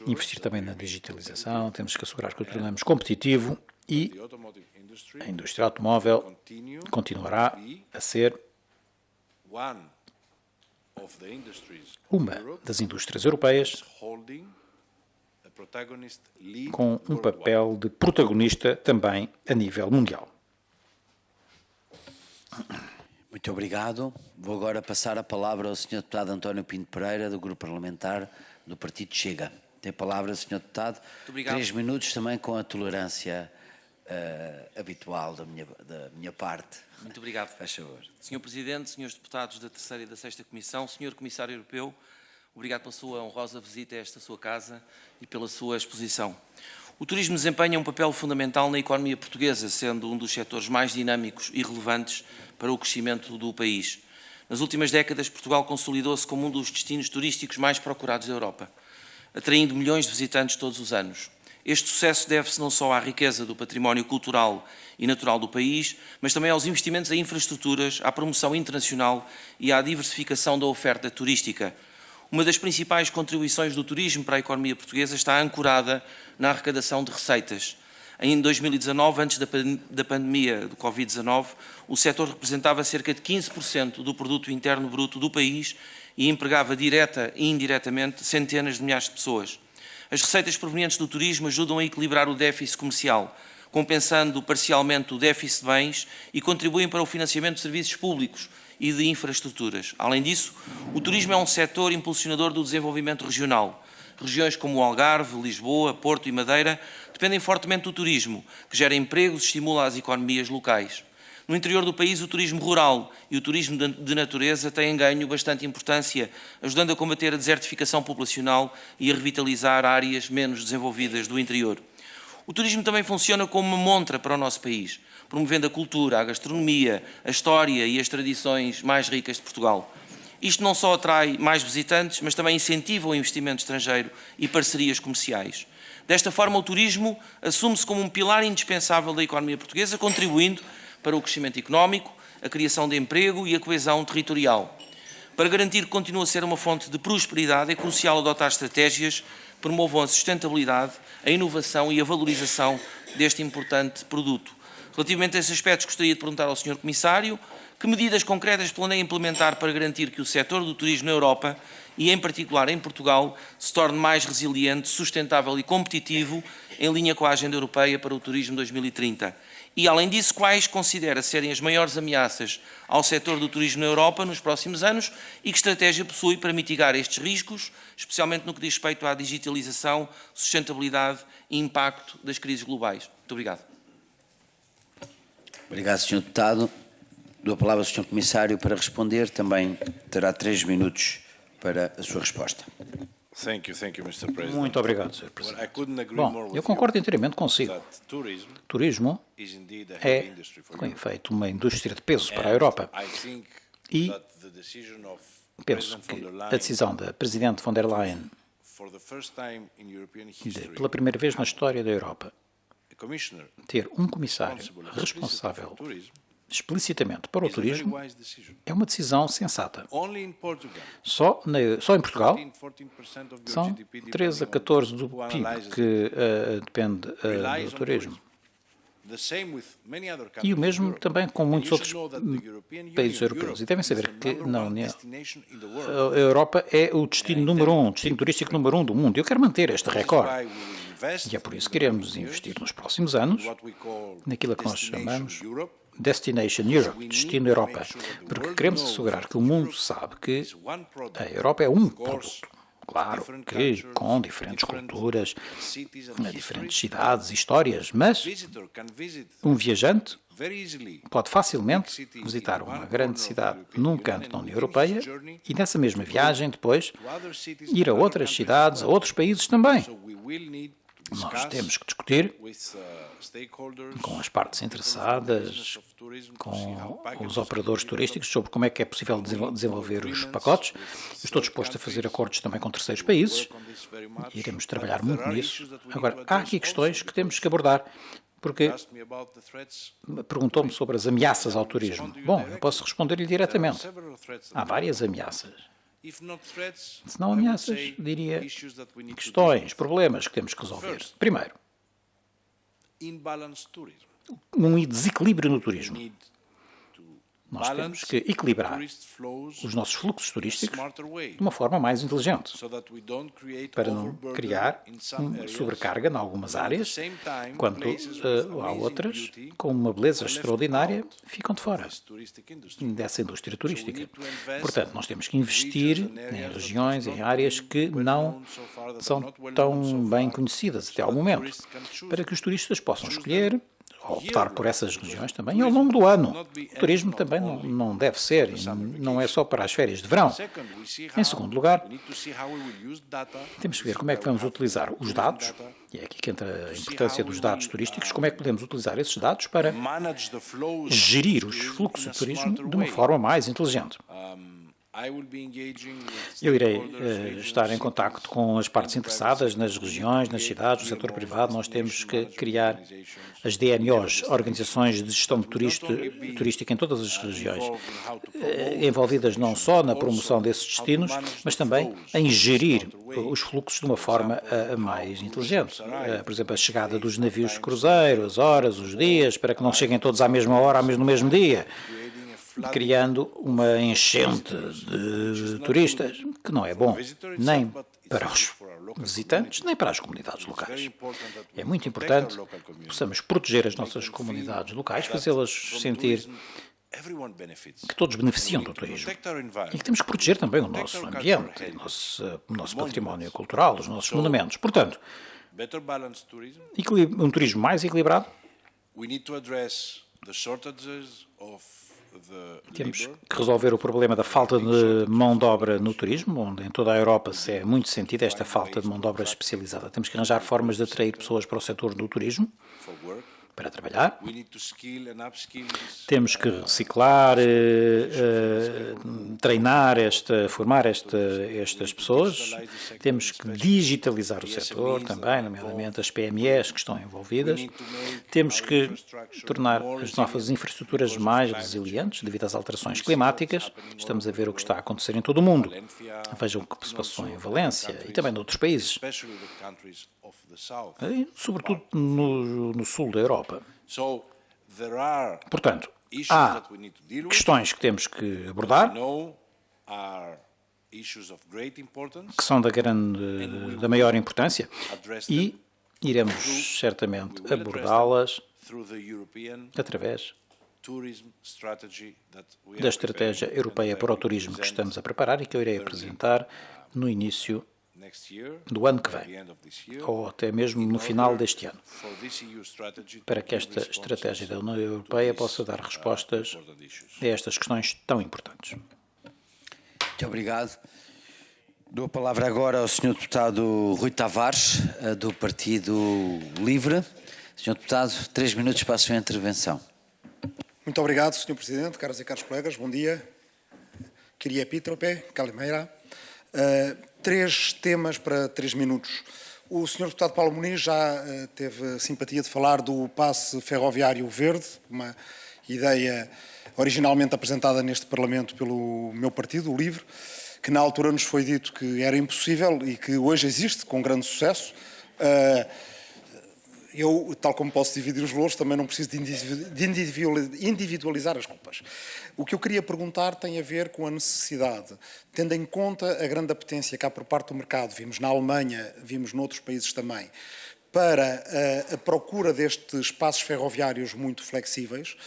investir também na digitalização, temos que assegurar que o tornamos competitivo e a indústria automóvel continuará a ser uma das indústrias europeias com um papel de protagonista também a nível mundial.
Muito obrigado. Vou agora passar a palavra ao Sr. Deputado António Pinto Pereira, do Grupo Parlamentar do Partido Chega. Tem a palavra, Sr. Deputado. 3 minutos também com a tolerância habitual da minha parte.
Muito obrigado.
Faz favor.
Sr. Presidente, Srs. Deputados da Terceira e da Sexta Comissão, Sr. Comissário Europeu, obrigado pela sua honrosa visita a esta sua casa e pela sua exposição. O turismo desempenha um papel fundamental na economia portuguesa, sendo um dos setores mais dinâmicos e relevantes para o crescimento do país. Nas últimas décadas, Portugal consolidou-se como um dos destinos turísticos mais procurados da Europa, atraindo milhões de visitantes todos os anos. Este sucesso deve-se não só à riqueza do património cultural e natural do país, mas também aos investimentos em infraestruturas, à promoção internacional e à diversificação da oferta turística. Uma das principais contribuições do turismo para a economia portuguesa está ancorada na arrecadação de receitas. Em 2019, antes da pandemia do Covid-19, o setor representava cerca de 15% do produto interno bruto do país e empregava direta e indiretamente centenas de milhares de pessoas. As receitas provenientes do turismo ajudam a equilibrar o déficit comercial, compensando parcialmente o déficit de bens e contribuem para o financiamento de serviços públicos e de infraestruturas. Além disso, o turismo é um setor impulsionador do desenvolvimento regional. Regiões como o Algarve, Lisboa, Porto e Madeira dependem fortemente do turismo, que gera empregos e estimula as economias locais. No interior do país, o turismo rural e o turismo de natureza têm ganho bastante importância, ajudando a combater a desertificação populacional e a revitalizar áreas menos desenvolvidas do interior. O turismo também funciona como uma montra para o nosso país, promovendo a cultura, a gastronomia, a história e as tradições mais ricas de Portugal. Isto não só atrai mais visitantes, mas também incentiva o investimento estrangeiro e parcerias comerciais. Desta forma, o turismo assume-se como um pilar indispensável da economia portuguesa, contribuindo para o crescimento económico, a criação de emprego e a coesão territorial. Para garantir que continue a ser uma fonte de prosperidade, é crucial adotar estratégias que promovam a sustentabilidade, a inovação e a valorização deste importante produto. Relativamente a esses aspectos, gostaria de perguntar ao Sr. Comissário que medidas concretas planeia implementar para garantir que o setor do turismo na Europa, e em particular em Portugal, se torne mais resiliente, sustentável e competitivo em linha com a Agenda Europeia para o Turismo 2030. E, além disso, quais considera serem as maiores ameaças ao setor do turismo na Europa nos próximos anos e que estratégia possui para mitigar estes riscos, especialmente no que diz respeito à digitalização, sustentabilidade e impacto das crises globais. Muito obrigado.
Obrigado, Sr. Deputado. Dou a palavra ao Sr. Comissário para responder. Também terá 3 minutos para a sua resposta.
Thank you, Mr. President.
Muito obrigado, Sr. Presidente. Bom, eu concordo inteiramente consigo. Turismo é, com efeito, uma indústria de peso para a Europa. E penso que a decisão da Presidente von der Leyen, pela primeira vez na história da Europa, ter um comissário responsável explicitamente para o turismo é uma decisão sensata. Só em Portugal são 13 a 14 do PIB que depende do turismo. E o mesmo também com muitos outros países europeus. E devem saber que a Europa é o destino número 1, o destino turístico número 1 do mundo. Eu quero manter este recorde. E é por isso que queremos investir nos próximos anos naquilo que nós chamamos Destination Europe, Destino Europa, porque queremos assegurar que o mundo sabe que a Europa é um produto. Claro que com diferentes culturas, diferentes cidades e histórias, mas um viajante pode facilmente visitar uma grande cidade num canto da União Europeia e nessa mesma viagem depois ir a outras cidades, a outros países também. Nós temos que discutir com as partes interessadas, com os operadores turísticos, sobre como é que é possível desenvolver os pacotes. Estou disposto a fazer acordos também com terceiros países e iremos trabalhar muito nisso. Agora, há aqui questões que temos que abordar, porque perguntou-me sobre as ameaças ao turismo. Bom, eu posso responder-lhe diretamente. Há várias ameaças. Se não ameaças, diria questões, problemas que temos que resolver. Primeiro, um desequilíbrio no turismo. Nós temos que equilibrar os nossos fluxos turísticos de uma forma mais inteligente, para não criar uma sobrecarga em algumas áreas, enquanto há outras, com uma beleza extraordinária, ficam de fora dessa indústria turística. Portanto, nós temos que investir em regiões, em áreas que não são tão bem conhecidas até ao momento, para que os turistas possam escolher optar por essas regiões também ao longo do ano. O turismo também não deve ser, não é só para as férias de verão. Em segundo lugar, temos que ver como é que vamos utilizar os dados, e é aqui que entra a importância dos dados turísticos, como é que podemos utilizar esses dados para gerir os fluxos de turismo de uma forma mais inteligente. Eu irei estar em contacto com as partes interessadas nas regiões, nas cidades, no setor privado. Nós temos que criar as DMOs, Organizações de Gestão Turística em todas as regiões, envolvidas não só na promoção desses destinos, mas também em gerir os fluxos de uma forma mais inteligente. Por exemplo, a chegada dos navios de cruzeiro, as horas, os dias, para que não cheguem todos à mesma hora, no mesmo dia, criando uma enchente de turistas, que não é bom, nem para os visitantes, nem para as comunidades locais. É muito importante que possamos proteger as nossas comunidades locais, fazê-las sentir que todos beneficiam do turismo. E que temos que proteger também o nosso ambiente, o nosso património cultural, os nossos monumentos. Portanto, um turismo mais equilibrado. Temos que resolver o problema da falta de mão de obra no turismo, onde em toda a Europa se é muito sentido esta falta de mão de obra especializada. Temos que arranjar formas de atrair pessoas para o setor do turismo, para trabalhar. Temos que reciclar, treinar, formar estas pessoas. Temos que digitalizar o setor também, nomeadamente as PMEs que estão envolvidas. Temos que tornar as nossas infraestruturas mais resilientes devido às alterações climáticas. Estamos a ver o que está a acontecer em todo o mundo. Vejam o que se passou em Valência e também noutros países, sobretudo no sul da Europa. Portanto, há questões que temos que abordar, que são da maior importância, e iremos certamente abordá-las através da estratégia europeia para o turismo que estamos a preparar e que eu irei apresentar no início do ano que vem, ou até mesmo no final deste ano, para que esta estratégia da União Europeia possa dar respostas a estas questões tão importantes.
Muito obrigado. Dou a palavra agora ao Sr. Deputado Rui Tavares, do Partido Livre. Sr. Deputado, 3 minutos para a sua intervenção.
Muito obrigado, Sr. Presidente, caras e caros colegas, bom dia. Kyrie Epítrope, Kalimeira. 3 temas para 3 minutos. O Sr. Deputado Paulo Muniz já teve a simpatia de falar do passe ferroviário verde, uma ideia originalmente apresentada neste Parlamento pelo meu partido, o LIVRE, que na altura nos foi dito que era impossível e que hoje existe com grande sucesso. Eu, tal como posso dividir os louros, também não preciso de individualizar as culpas. O que eu queria perguntar tem a ver com a necessidade, tendo em conta a grande apetência que há por parte do mercado, vimos na Alemanha, vimos noutros países também, para a procura destes espaços ferroviários muito flexíveis,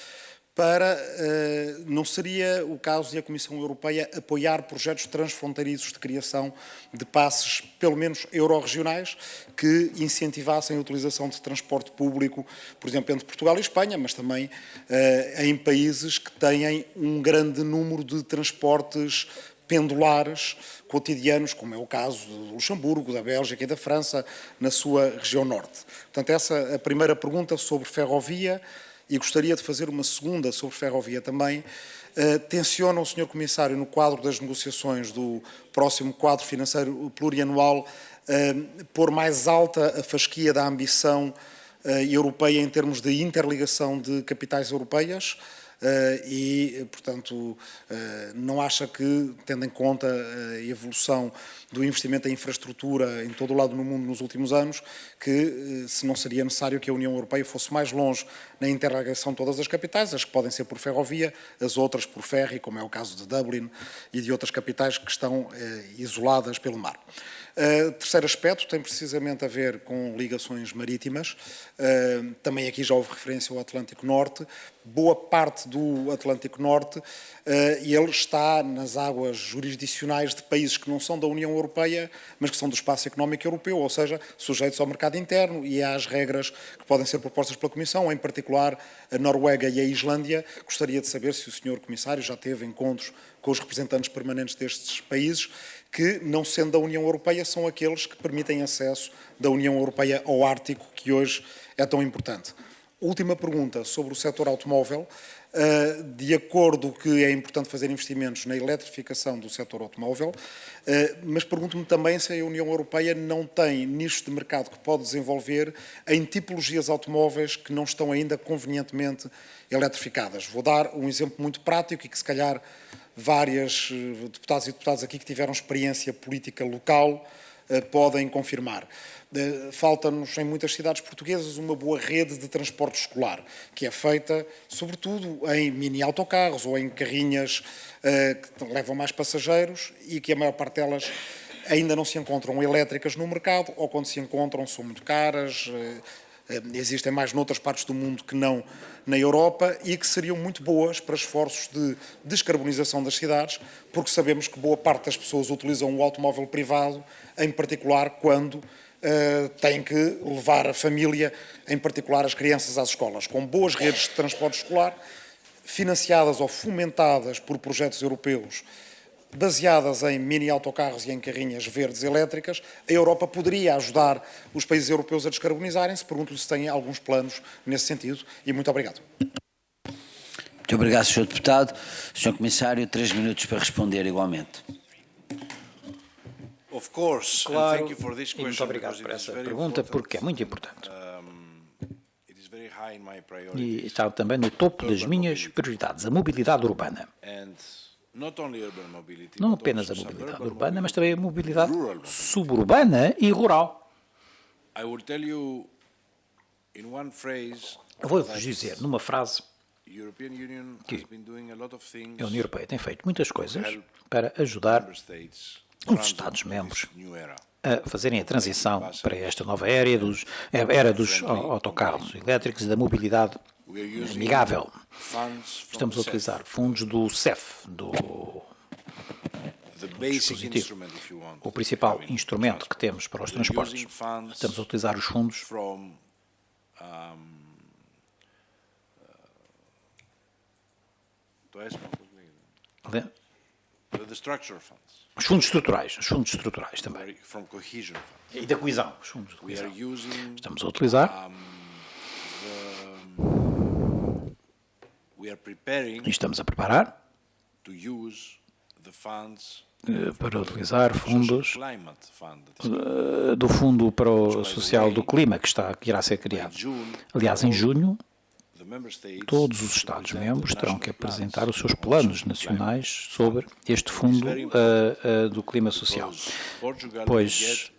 não seria o caso de a Comissão Europeia apoiar projetos transfronteiriços de criação de passes, pelo menos euro-regionais, que incentivassem a utilização de transporte público, por exemplo, entre Portugal e Espanha, mas também em países que têm um grande número de transportes pendulares cotidianos, como é o caso do Luxemburgo, da Bélgica e da França, na sua região norte. Portanto, essa é a primeira pergunta sobre ferrovia. E gostaria de fazer uma segunda sobre ferrovia também. Tenciona o Sr. Comissário, no quadro das negociações do próximo quadro financeiro plurianual, pôr mais alta a fasquia da ambição europeia em termos de interligação de capitais europeias? E, portanto, não acha que, tendo em conta a evolução do investimento em infraestrutura em todo o lado do mundo nos últimos anos, que se não seria necessário que a União Europeia fosse mais longe na interligação de todas as capitais, as que podem ser por ferrovia, as outras por ferry, como é o caso de Dublin e de outras capitais que estão isoladas pelo mar. Terceiro aspecto tem precisamente a ver com ligações marítimas. Também aqui já houve referência ao Atlântico Norte. Boa parte do Atlântico Norte, ele está nas águas jurisdicionais de países que não são da União Europeia, mas que são do espaço económico europeu, ou seja, sujeitos ao mercado interno e às regras que podem ser propostas pela Comissão, em particular a Noruega e a Islândia. Gostaria de saber se o Sr. Comissário já teve encontros com os representantes permanentes destes países, que, não sendo da União Europeia, são aqueles que permitem acesso da União Europeia ao Ártico, que hoje é tão importante. Última pergunta sobre o setor automóvel. De acordo que é importante fazer investimentos na eletrificação do setor automóvel, mas pergunto-me também se a União Europeia não tem nichos de mercado que pode desenvolver em tipologias automóveis que não estão ainda convenientemente eletrificadas. Vou dar um exemplo muito prático e que se calhar várias deputados e deputadas aqui que tiveram experiência política local podem confirmar. Falta-nos em muitas cidades portuguesas uma boa rede de transporte escolar, que é feita sobretudo em mini-autocarros ou em carrinhas que levam mais passageiros e que a maior parte delas ainda não se encontram elétricas no mercado, ou quando se encontram são muito caras, existem mais noutras partes do mundo que não na Europa, e que seriam muito boas para esforços de descarbonização das cidades, porque sabemos que boa parte das pessoas utilizam o automóvel privado, em particular quando têm que levar a família, em particular as crianças, às escolas. Com boas redes de transporte escolar, financiadas ou fomentadas por projetos europeus, baseadas em mini-autocarros e em carrinhas verdes elétricas, a Europa poderia ajudar os países europeus a descarbonizarem-se. Pergunto-lhe se têm alguns planos nesse sentido, e muito obrigado.
Muito obrigado, Sr. Deputado. Sr. Comissário, 3 minutos para responder igualmente.
Claro, e muito obrigado por essa pergunta, porque é muito importante. E está também no topo das minhas prioridades, a mobilidade urbana. Não apenas a mobilidade urbana, mas também a mobilidade suburbana e rural. Eu vou-vos dizer, numa frase, que a União Europeia tem feito muitas coisas para ajudar os Estados-membros a fazerem a transição para esta nova era dos autocarros elétricos e da mobilidade amigável. Estamos a utilizar fundos do CEF, do dispositivo, o principal instrumento que temos para os transportes. Estamos a utilizar os fundos os fundos estruturais também. E da coesão, os fundos de coesão. Estamos a utilizar e estamos a preparar para utilizar fundos do Fundo Social do Clima, que irá ser criado. Aliás, em junho, todos os Estados-membros terão que apresentar os seus planos nacionais sobre este Fundo do Clima Social, pois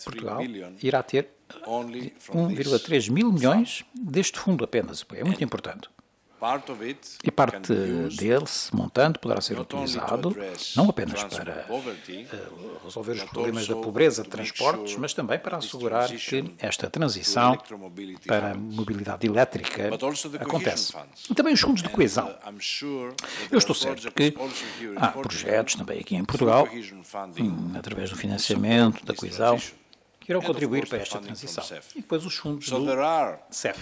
Portugal irá ter 1,3 mil milhões deste fundo apenas. É muito importante. E parte desse montante poderá ser utilizado não apenas para resolver os problemas da pobreza de transportes, mas também para assegurar que esta transição para a mobilidade elétrica acontece. E também os fundos de coesão. Eu estou certo que há projetos também aqui em Portugal, através do financiamento da coesão, que irão contribuir para esta transição. E depois os fundos do CEF.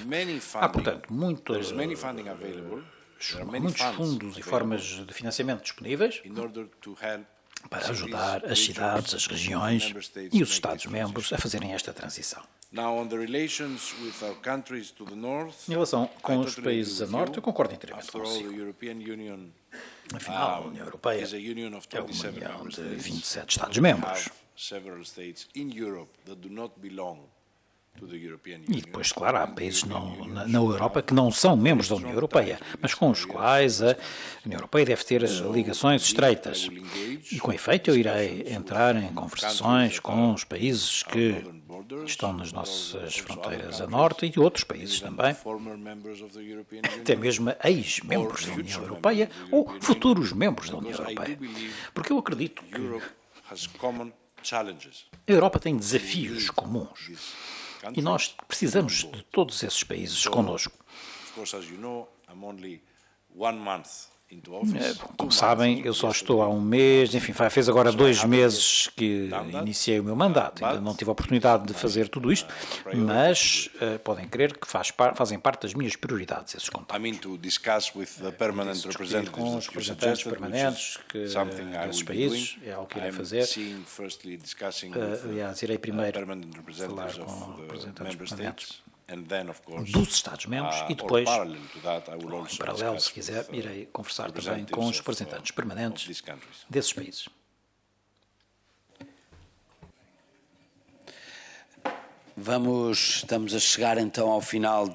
Há, portanto, muitos fundos e formas de financiamento disponíveis para ajudar as cidades, as regiões e os Estados-membros a fazerem esta transição. Em relação com os países a norte, eu concordo inteiramente consigo. Afinal, a União Europeia é uma união de 27 Estados-membros. E depois, claro, há países na Europa que não são membros da União Europeia, mas com os quais a União Europeia deve ter ligações estreitas. E, com efeito, eu irei entrar em conversações com os países que estão nas nossas fronteiras a norte e outros países também, até mesmo ex-membros da União Europeia ou futuros membros da União Europeia. Porque eu acredito que a Europa tem desafios comuns e nós precisamos de todos esses países connosco. Como sabem, eu só estou há um mês, enfim, fez agora 2 meses que iniciei o meu mandato. Ainda não tive a oportunidade de fazer tudo isto, mas podem crer que fazem parte das minhas prioridades esses contactos. Discutir com os representantes permanentes desses países é algo que irei fazer. Aliás, irei primeiro falar com representantes permanentes dos Estados-membros e depois, em paralelo, se quiser, irei conversar também com os representantes permanentes desses países.
Estamos a chegar então ao final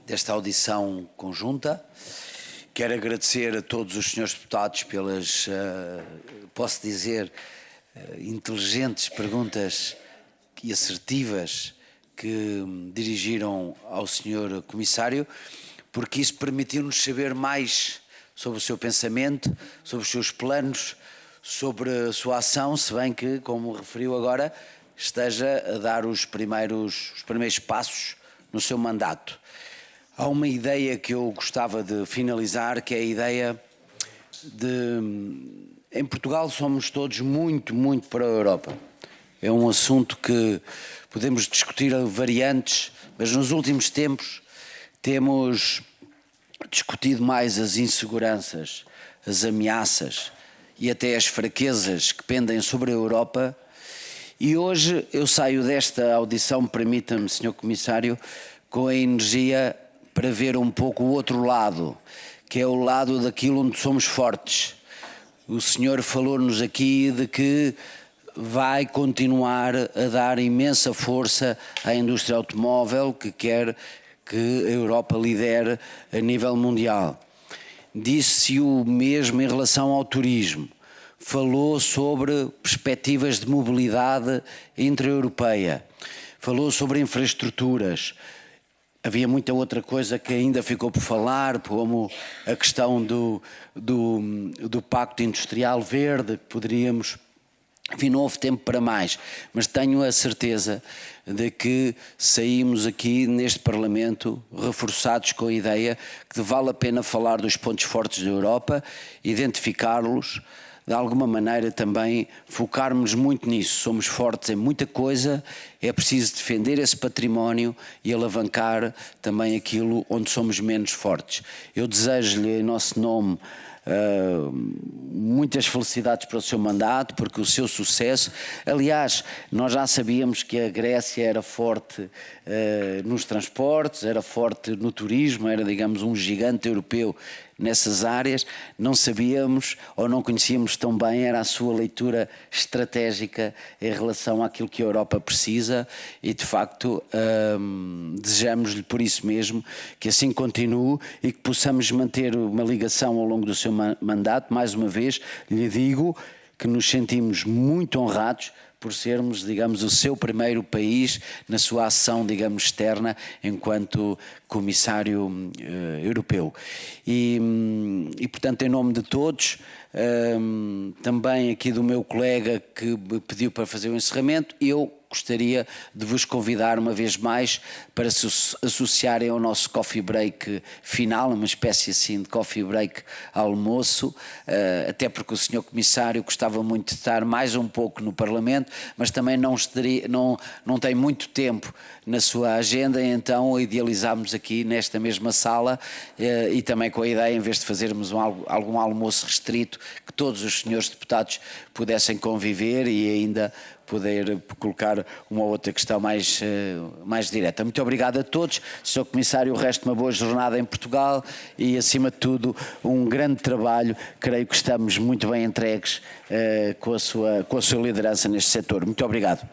desta audição conjunta. Quero agradecer a todos os senhores deputados pelas, posso dizer, inteligentes perguntas e assertivas que dirigiram ao senhor comissário, porque isso permitiu-nos saber mais sobre o seu pensamento, sobre os seus planos, sobre a sua ação, se bem que, como referiu agora, esteja a dar os primeiros passos no seu mandato. Há uma ideia que eu gostava de finalizar, que é a ideia de... Em Portugal somos todos muito, muito para a Europa. É um assunto que podemos discutir variantes, mas nos últimos tempos temos discutido mais as inseguranças, as ameaças e até as fraquezas que pendem sobre a Europa. E hoje eu saio desta audição, permita-me, Sr. Comissário, com a energia para ver um pouco o outro lado, que é o lado daquilo onde somos fortes. O senhor falou-nos aqui de que vai continuar a dar imensa força à indústria automóvel, que quer que a Europa lidere a nível mundial. Disse o mesmo em relação ao turismo. Falou sobre perspectivas de mobilidade intra-europeia. Falou sobre infraestruturas. Havia muita outra coisa que ainda ficou por falar, como a questão do Pacto Industrial Verde, que poderíamos... Enfim, não houve tempo para mais, mas tenho a certeza de que saímos aqui neste Parlamento reforçados com a ideia que vale a pena falar dos pontos fortes da Europa, identificá-los, de alguma maneira também focarmos muito nisso. Somos fortes em muita coisa, é preciso defender esse património e alavancar também aquilo onde somos menos fortes. Eu desejo-lhe, em nosso nome, muitas felicidades para o seu mandato, porque o seu sucesso, aliás, nós já sabíamos que a Grécia era forte nos transportes, era forte no turismo, era, digamos, um gigante europeu nessas áreas. Não sabíamos ou não conhecíamos tão bem era a sua leitura estratégica em relação àquilo que a Europa precisa e, de facto, desejamos-lhe por isso mesmo que assim continue e que possamos manter uma ligação ao longo do seu mandato. Mais uma vez, lhe digo que nos sentimos muito honrados por sermos, digamos, o seu primeiro país na sua ação, digamos, externa enquanto comissário europeu. E, portanto, em nome de todos, também aqui do meu colega que me pediu para fazer o encerramento, eu gostaria de vos convidar uma vez mais para se associarem ao nosso coffee break final, uma espécie assim de coffee break almoço, até porque o Sr. Comissário gostava muito de estar mais um pouco no Parlamento, mas também não tem muito tempo na sua agenda, então idealizámos aqui nesta mesma sala e também com a ideia, em vez de fazermos algum almoço restrito, que todos os senhores deputados pudessem conviver e ainda poder colocar uma outra questão mais direta. Muito obrigado a todos. Sr. Comissário, o resto de uma boa jornada em Portugal e, acima de tudo, um grande trabalho. Creio que estamos muito bem entregues com a sua liderança neste setor. Muito obrigado.